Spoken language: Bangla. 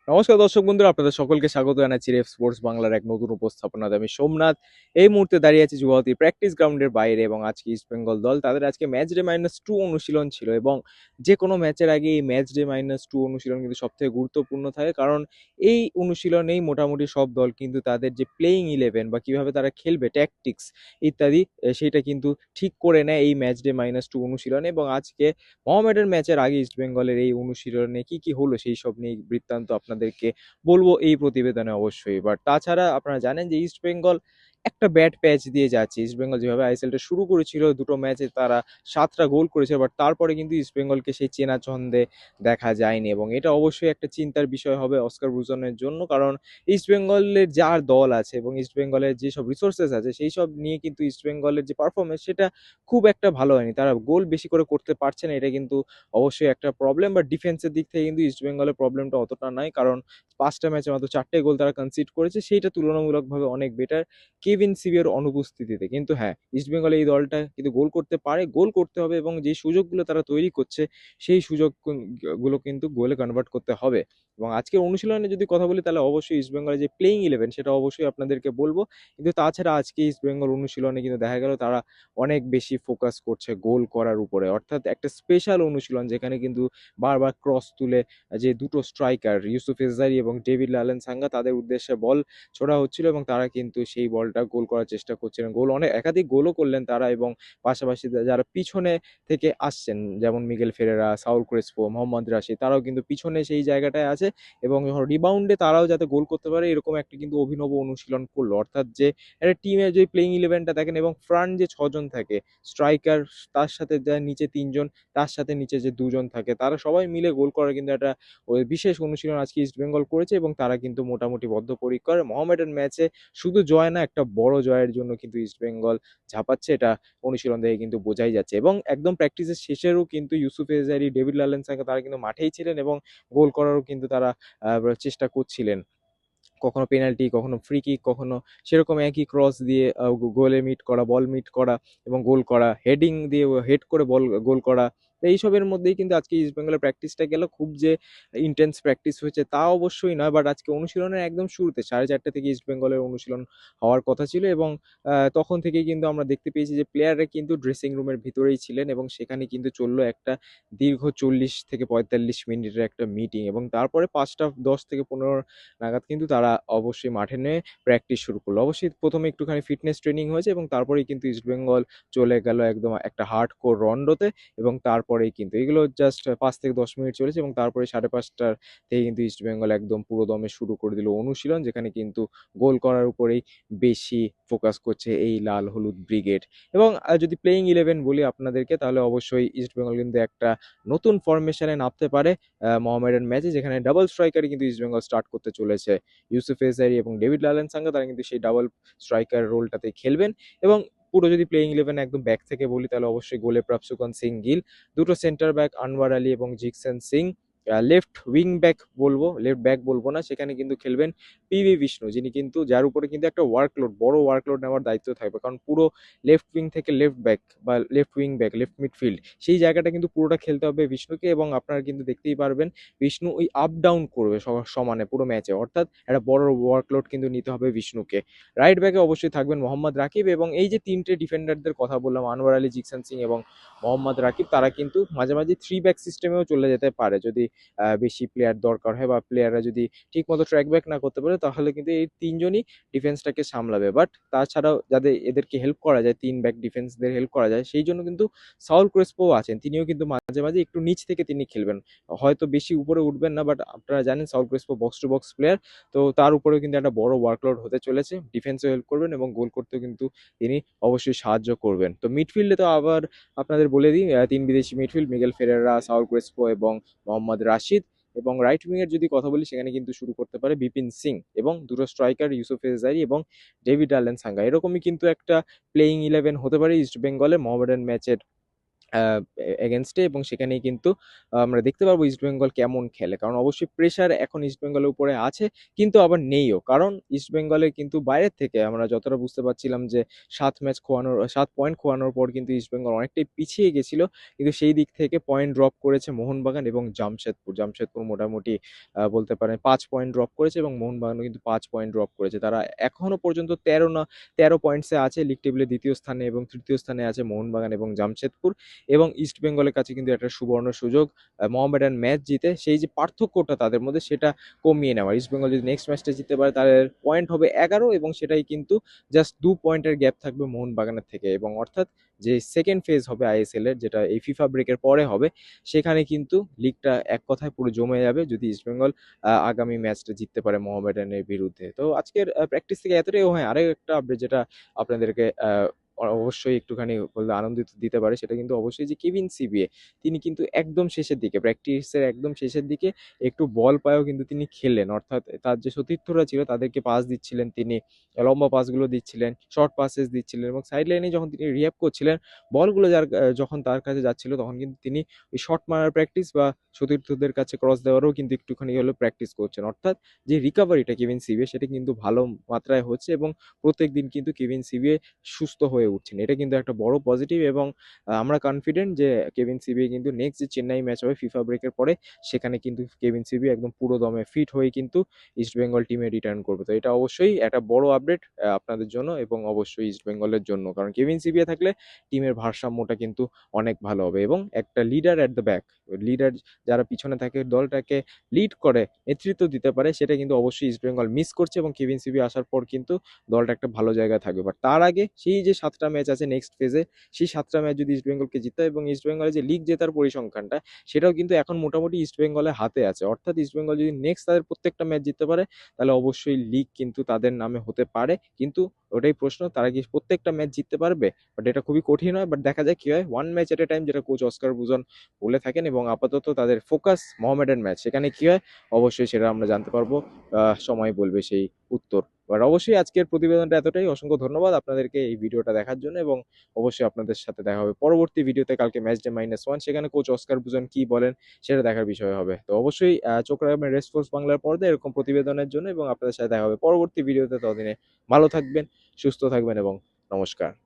নমস্কার দর্শক বন্ধুরা, আপনাদের সকলকে স্বাগত জানাচ্ছি রেফ স্পোর্টস বাংলার এক নতুন উপস্থাপনাতে। আমি সোমনাথ। এই মুহূর্তে দাঁড়িয়ে আছি যুবতী প্র্যাকটিস গ্রাউন্ডের বাইরে, এবং আজকে ইস্ট বেঙ্গল দল তাদের আজকে ম্যাচ ডে -2 অনুশীলন ছিল। এবং যে কোনো ম্যাচের আগে এই ম্যাচ ডে -2 অনুশীলন কিন্তু সব থেকে গুরুত্বপূর্ণ থাকে, কারণ এই অনুশীলনেই মোটামুটি সব দল কিন্তু তাদের যে প্লেইং ইলেভেন বা কিভাবে তারা খেলবে, ট্যাকটিক্স ইত্যাদি সেটা কিন্তু ঠিক করে নেয় এই ম্যাচ ডে -2 অনুশীলনে। এবং আজকে মোহামেডান ম্যাচের আগে ইস্ট বেঙ্গলের এই অনুশীলনে কি কি হলো সেই সব নিয়ে বৃত্তান্ত আপনাদেরকে বলবো এই প্রতিবেদনে অবশ্যই। বাট তাছাড়া আপনারা জানেন যে ইস্ট বেঙ্গল একটা ব্যাড প্যাচ দিয়ে যাচ্ছে। ইস্ট বেঙ্গল যেভাবে আইএসএলটা শুরু করেছিল, দুটো ম্যাচে তারা 7টা গোল করেছে, বাট তারপরে কিন্তু ইস্ট বেঙ্গলকে সেই চেনা ছন্দে দেখা যায়নি, এবং এটা অবশ্যই একটা চিন্তার বিষয় হবে অস্কার ব্রুজনের জন্য। কারণ ইস্ট বেঙ্গলের যার দল আছে এবং ইস্ট বেঙ্গলের যেসব রিসোর্সেস আছে সেই সব নিয়ে কিন্তু ইস্ট বেঙ্গলের যে পারফরমেন্স সেটা খুব একটা ভালো হয়নি। তারা গোল বেশি করে করতে পারছে না, এটা কিন্তু অবশ্যই একটা প্রবলেম। বাট ডিফেন্সের দিক থেকে কিন্তু ইস্ট বেঙ্গলের প্রবলেমটা অতটা নাই, কারণ 5টা ম্যাচে মাত্র 4টে গোল তারা কনসিড করেছে, সেইটা তুলনামূলকভাবে অনেক বেটার কেভিন সিভিয়ার অনুপস্থিতিতে। কিন্তু হ্যাঁ, ইস্ট বেঙ্গল এই দলটা কিন্তু গোল করতে পারে, গোল করতে হবে, এবং যে সুযোগগুলো তারা তৈরি করছে সেই সুযোগ গুলো কিন্তু গোলে কনভার্ট করতে হবে। এবং আজকের অনুশীলনে যদি কথা বলি, তাহলে অবশ্যই ইস্ট বেঙ্গলের যে প্লেইং ইলেভেন সেটা অবশ্যই আপনাদেরকে বলবো। কিন্তু তাছাড়া আজকে ইস্ট বেঙ্গল অনুশীলনে কিন্তু দেখা গেল তারা অনেক বেশি ফোকাস করছে গোল করার উপরে, অর্থাৎ একটা স্পেশাল অনুশীলন যেখানে কিন্তু বারবার ক্রস তুলে যে দুটো স্ট্রাইকার ইউসুফ এজারি এবং ডেভিড লালেন সাঙ্গা তাদের উদ্দেশ্যে বল ছোড়া হচ্ছিল, এবং তারা কিন্তু সেই বলটা গোল করার চেষ্টা করছিলেন। গোল অনেক একাধিক গোলও করলেন তারা, এবং পাশাপাশি যারা পিছনে থেকে আসছেন যেমন Miguel Ferreira, Saul Crespo, Mohammad Rashid, তারাও কিন্তু পিছনে সেই জায়গাটায় আছে, এবং রিবাউন্ডে তারাও যাতে গোল করতে পারে এরকম একটা কিন্তু অভিনব অনুশীলন করলো। অর্থাৎ যে একটা টিমের যে প্লেইং ইলেভেনটা দেখেন, এবং ফ্রন্ট যে 6জন থাকে স্ট্রাইকার, তার সাথে যার নিচে 3জন, তার সাথে নিচে যে 2জন থাকে, তারা সবাই মিলে গোল করার কিন্তু একটা ওই বিশেষ অনুশীলন আজকে ইস্ট বেঙ্গল করেছে, এবং তারা কিন্তু মোটামুটি বদ্ধপরিকর। মোহামেডান ম্যাচে শুধু জয় না, একটা বড় জয়ের জন্য কিন্তু ইস্ট বেঙ্গল ঝাঁপাচ্ছে, এটা অনুশীলন দেখে কিন্তু বোঝাই যাচ্ছে। এবং একদম প্র্যাকটিসের শেষেরও কিন্তু ইউসুফ এজারি, ডেভিড লালেন সাঙ্গা তারা কিন্তু মাঠেই ছিলেন, এবং গোল করারও কিন্তু তারা চেষ্টা করছিলেন। কখনো পেনাল্টি, কখনো ফ্রি কিক, কখনো সেরকম একই ক্রস দিয়ে গোলে মিট করা, বল মিট করা এবং গোল করা, হেডিং দিয়ে হেড করে বল গোল করা। তো এইসবের মধ্যেই কিন্তু আজকে ইস্ট বেঙ্গলের প্র্যাকটিসটা গেল। খুব যে ইন্টেন্স প্র্যাকটিস হয়েছে তা অবশ্যই নয়, বাট আজকে অনুশীলনের একদম শুরুতে 4:30 থেকে ইস্ট বেঙ্গলের অনুশীলন হওয়ার কথা ছিল, এবং তখন থেকেই কিন্তু আমরা দেখতে পেয়েছি যে প্লেয়াররা কিন্তু ড্রেসিং রুমের ভিতরেই ছিলেন, এবং সেখানে কিন্তু চললো একটা দীর্ঘ 40 থেকে 45 মিনিটের একটা মিটিং, এবং তারপরে 5টা 10 থেকে 15 নাগাদ কিন্তু তারা অবশ্যই মাঠে নেমে প্র্যাকটিস শুরু করলো। অবশ্যই প্রথমে একটুখানি ফিটনেস ট্রেনিং হয়েছে, এবং তারপরেই কিন্তু ইস্টবেঙ্গল চলে গেল একদম একটা হার্ডকোর রন্ডোতে, এবং তারপরেই কিন্তু এগুলো জাস্ট 5 থেকে 10 মিনিট চলেছে, এবং তারপরে 5:30টার থেকে কিন্তু ইস্টবেঙ্গল একদম পুরো দমে শুরু করে দিল অনুশীলন, যেখানে কিন্তু গোল করার উপরেই বেশি ফোকাস করছে এই লাল হলুদ ব্রিগেড। এবং যদি প্লেইং ইলেভেন বলি আপনাদেরকে, তাহলে অবশ্যই ইস্টবেঙ্গল কিন্তু একটা নতুন ফরমেশনে নামতে পারে মোহামেডান ম্যাচে, যেখানে ডাবল স্ট্রাইকারে কিন্তু ইস্টবেঙ্গল স্টার্ট করতে চলেছে। ইউসুফ এজারি এবং ডেভিড লালেন সাঙ্গা তারা কিন্তু সেই ডাবল স্ট্রাইকার রোলটাতে খেলবেন। এবং পুরো যদি প্লেইং ইলেভেন একদম ব্যাক থেকে বলি, তাহলে অবশ্যই গোলে প্রাপসুকন সিং গিল, দুটো সেন্টার ব্যাক আনওয়ার আলী এবং Jeakson Singh, left wing back বলবো, লেফট ব্যাক বলবো না, সেখানে কিন্তু খেলবেন পিভি বিষ্ণু, যিনি কিন্তু যার উপরে কিন্তু একটা বড় ওয়ার্কলোড নেওয়ার দায়িত্ব থাকবে, কারণ পুরো লেফট উইং থেকে লেফট ব্যাক বা left wing back, left midfield, সেই জায়গাটা কিন্তু পুরোটা খেলতে হবে বিষ্ণুকে। এবং আপনারা কিন্তু দেখতেই পারবেন বিষ্ণু ওই আপ ডাউন করবে সমানে পুরো ম্যাচে, অর্থাৎ একটা বড় ওয়ার্কলোড কিন্তু নিতে হবে বিষ্ণুকে। রাইট ব্যাকে অবশ্যই থাকবেন মোহাম্মদ রাকিব, এবং এই যে তিনটে ডিফেন্ডারদের কথা বললাম, আনোয়ার আলী, জিকসান সিং এবং মোহাম্মদ রাকিব, তারা কিন্তু মাঝে মাঝে 3 ব্যাক সিস্টেমেও চলে যেতে পারে যদি বেশি প্লেয়ার দরকার হয়, বা প্লেয়াররা যদি ঠিকমতো ট্র্যাক ব্যাক না করতে পারে, তাহলে কিন্তু এই তিনজনই ডিফেন্সটাকে সামলাবে। বাট তাছাড়াও যাদের এদেরকে হেল্প করা যায়, 3 ব্যাক ডিফেন্সদের হেল্প করা যায়, সেই জন্য কিন্তু সাউল ক্রেসপো আছেন, তিনিও কিন্তু মাঝে মাঝে একটু নিচ থেকে তিনি খেলবেন, হয়তো বেশি উপরে উঠবেন না, বাট আপনারা জানেন Saul Crespo box to box player, তো তার উপরেও কিন্তু একটা বড় ওয়ার্কলোড হতে চলেছে, ডিফেন্সও হেল্প করবেন এবং গোল করতেও কিন্তু তিনি অবশ্যই সাহায্য করবেন। তো মিডফিল্ডে তো আবার আপনাদের বলে দিই, 3 বিদেশি মিডফিল্ড, মিগেল ফেরেরা, সাউল ক্রেসপো এবং মোহাম্মদ রাশিদ। এবং রাইট উইং এর যদি কথা বলি, সেখানে কিন্তু শুরু করতে পারে বিপিন সিং, এবং দুটো স্ট্রাইকার ইউসুফ এজারি এবং ডেভিড আলেন সাঙ্গা। এরকমই কিন্তু একটা প্লেইং ইলেভেন হতে পারে ইস্ট বেঙ্গলের মোহামেডান ম্যাচের এগেনস্টে, এবং সেখানেই কিন্তু আমরা দেখতে পারবো ইস্টবেঙ্গল কেমন খেলে। কারণ অবশ্যই প্রেশার এখন ইস্টবেঙ্গলের উপরে আছে, কিন্তু আবার নেইও। কারণ ইস্টবেঙ্গলের কিন্তু বাইরের থেকে আমরা যতটা বুঝতে পারছিলাম যে 7 পয়েন্ট খোয়ানোর পর কিন্তু ইস্টবেঙ্গল অনেকটাই পিছিয়ে গেছিল। কিন্তু সেই দিক থেকে পয়েন্ট ড্রপ করেছে মোহনবাগান এবং জামশেদপুর। জামশেদপুর মোটামুটি বলতে পারেন ৫ পয়েন্ট ড্রপ করেছে এবং মোহনবাগানও কিন্তু ৫ পয়েন্ট ড্রপ করেছে। তারা এখনো পর্যন্ত ১৩ পয়েন্টসে আছে লিগ টেবিলের ২য় স্থানে, এবং ৩য় স্থানে আছে মোহনবাগান এবং জামশেদপুর। এবং ইস্ট বেঙ্গলের কাছে কিন্তু একটা সুবর্ণ সুযোগ মোহামেডান ম্যাচ জিতে সেই যে পার্থক্যটা তাদের মধ্যে সেটা কমিয়ে নেওয়ার। ইস্ট বেঙ্গল যদি নেক্সট ম্যাচটা জিততে পারে তাদের পয়েন্ট হবে ১১, এবং সেটাই কিন্তু জাস্ট ২ পয়েন্টের গ্যাপ থাকবে মোহনবাগানের থেকে, এবং অর্থাৎ যে সেকেন্ড ফেজ হবে আইএসএল এর, যেটা এই ফিফা ব্রেকের পরে হবে, সেখানে কিন্তু লিগটা এক কথায় পুরো জমে যাবে যদি ইস্ট বেঙ্গল আগামী ম্যাচটা জিততে পারে মোহামেডানের বিরুদ্ধে। তো আজকের প্র্যাকটিস থেকে এতটাই। হ্যাঁ, আরও একটা আপডেট যেটা আপনাদেরকে অবশ্যই একটুখানি বললে আনন্দিত দিতে পারে, সেটা কিন্তু অবশ্যই যে কেভিন সিবিএ তিনি কিন্তু একদম শেষের দিকে, প্র্যাকটিসের একদম শেষের দিকে একটু বল পায়েও কিন্তু তিনি খেললেন। অর্থাৎ তার যে সতীর্থরা ছিল তাদেরকে পাস দিচ্ছিলেন তিনি, লম্বা পাসগুলো দিচ্ছিলেন, শর্ট পাসেস দিচ্ছিলেন, এবং সাইড লাইনে যখন তিনি রিহ্যাব করছিলেন বলগুলো যখন তার কাছে যাচ্ছিল তখন কিন্তু তিনি ওই শর্ট মারার প্র্যাকটিস বা সতীর্থদের কাছে ক্রস দেওয়ারও কিন্তু একটুখানি হলেও প্র্যাকটিস করছেন। অর্থাৎ যে রিকভারিটা কেভিন সিবিএ সেটা কিন্তু ভালো মাত্রায় হচ্ছে, এবং প্রত্যেকদিন কিন্তু কেভিন সিবিএ সুস্থ হয়ে উঠছেন। এটা কিন্তু একটা বড় পজিটিভ, এবং আমরা কনফিডেন্ট যে কেভিন সিবিএ কিন্তু নেক্সট যে চেন্নাই ম্যাচ হবে ফিফা ব্রেকের পরে, সেখানে কিন্তু কেভিন সিবিএ একদম পুরো দমে ফিট হয়ে কিন্তু ইস্টবেঙ্গল টিমে রিটার্ন করবে। তো এটা অবশ্যই একটা বড় আপডেট আপনাদের জন্য এবং অবশ্যই ইস্টবেঙ্গলের জন্য। কারণ কেভিন সিবিএ থাকলে টিমের ভারসাম্যটা কিন্তু অনেক ভালো হবে, এবং একটা leader at the back, leader যারা পিছনে থাকে দলটাকে লিড করে, নেতৃত্ব দিতে পারে, সেটা কিন্তু অবশ্যই ইস্টবেঙ্গল মিস করছে, এবং কেভিন সিবিএ আসার পর কিন্তু দলটা একটা ভালো জায়গায় থাকবে। বাট তার আগে সেই যে ৭টা ম্যাচ আছে নেক্সট ফেজে, সেই ৭টা ম্যাচ যদি ইস্টবেঙ্গলকে জিতে হয়, এবং ইস্টবেঙ্গলের যে লিগ জেতার পরিসংখ্যানটা সেটাও কিন্তু এখন মোটামুটি ইস্টবেঙ্গলের হাতে আছে। অর্থাৎ ইস্টবেঙ্গল যদি নেক্সট তাদের প্রত্যেকটা ম্যাচ জিততে পারে, তাহলে অবশ্যই লিগ কিন্তু তাদের নামে হতে পারে। কিন্তু ওটাই প্রশ্ন, তারা কি প্রত্যেকটা ম্যাচ জিততে পারবে? বাট এটা খুবই কঠিন হয়, বাট দেখা যায় কি হয়, ওয়ান ম্যাচ এট এ টাইম, যেটা কোচ অস্কার বুজন বলে থাকেন, এবং আপাতত তাদের ফোকাস মোহামেডান ম্যাচ। সেখানে কি হয় অবশ্যই সেটা আমরা জানতে পারবো, সময় বলবে সেই উত্তর। আর অবশ্যই আজকের প্রতিবেদনটা এতটাই। অসংখ্য ধন্যবাদ আপনাদেরকে এই ভিডিওটা দেখার জন্য, এবং অবশ্যই আপনাদের সাথে দেখা হবে পরবর্তী ভিডিওতে কালকে ম্যাচ ডে -1, সেখানে কোচ অস্কার বুজন কি বলেন সেটা দেখার বিষয় হবে। তো অবশ্যই চোখ রাখবেন রেড স্পোর্টস বাংলার পর্দায় এরকম প্রতিবেদনের জন্য, এবং আপনাদের সাথে দেখা হবে পরবর্তী ভিডিওতে। ততদিনে ভালো থাকবেন, সুস্থ থাকবেন, এবং নমস্কার।